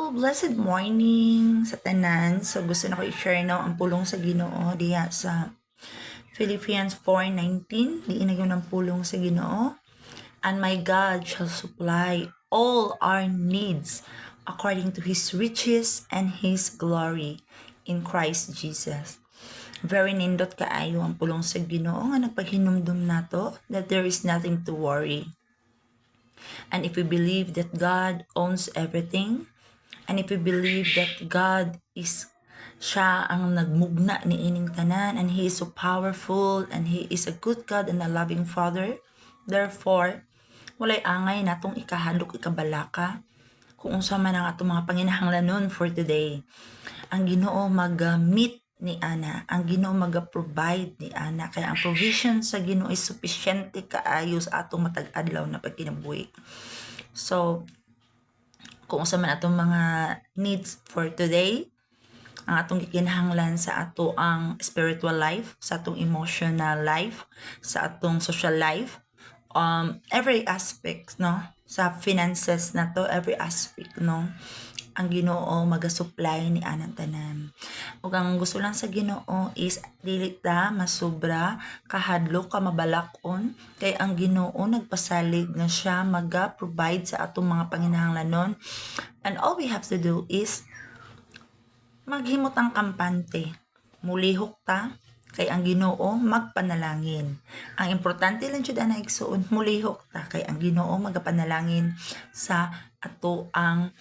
Blessed morning sa tanan. So gusto na ko i-share now ang pulong sa Ginoo diya sa Philippians 4:19. Diin na ng pulong sa Ginoo. And my God shall supply all our needs according to His riches and His glory in Christ Jesus. Very nindot kaayo ang pulong sa Ginoo nga nagpaghinumdum nato that there is nothing to worry. And if we believe that God owns everything, and if we believe that God is siya ang nagmugna ni ining tanan, and He is so powerful, and He is a good God and a loving Father, therefore, walay angay natong ikahadlok ikabalaka kung unsa man ang atong mga panginahanglanon for today. Ang Ginoo mag-meet ni ana, ang Ginoo mag-provide ni ana, kaya ang provision sa Ginoo is sufficiente kaayo sa atong matag adlaw na pagkinabuhi. So kung unsa man atong mga needs for today, ang atong gikinahanglan sa ato ang spiritual life, sa atong emotional life, sa atong social life, every aspect, no, sa finances na to, every aspect, no, ang Ginoo maga-supply ni anang tanan. Ug ang gusto lang sa Ginoo is dili ta masubra kahadlok ka mabalakon, kay ang Ginoo nagpasalig na siya maga-provide sa atong mga panginahanglanon, and all we have to do is maghimot ang kampante, mulihok ta, kay ang Ginoo magpanalangin. Ang importante lang jud ana igsuon, mulihok ta, kay ang Ginoo magapanalangin sa ato ang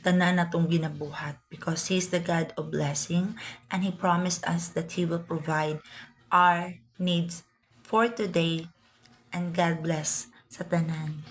tanan natong ginabuhat, because He's the God of blessing, and He promised us that He will provide our needs for today. And God bless sa tanan.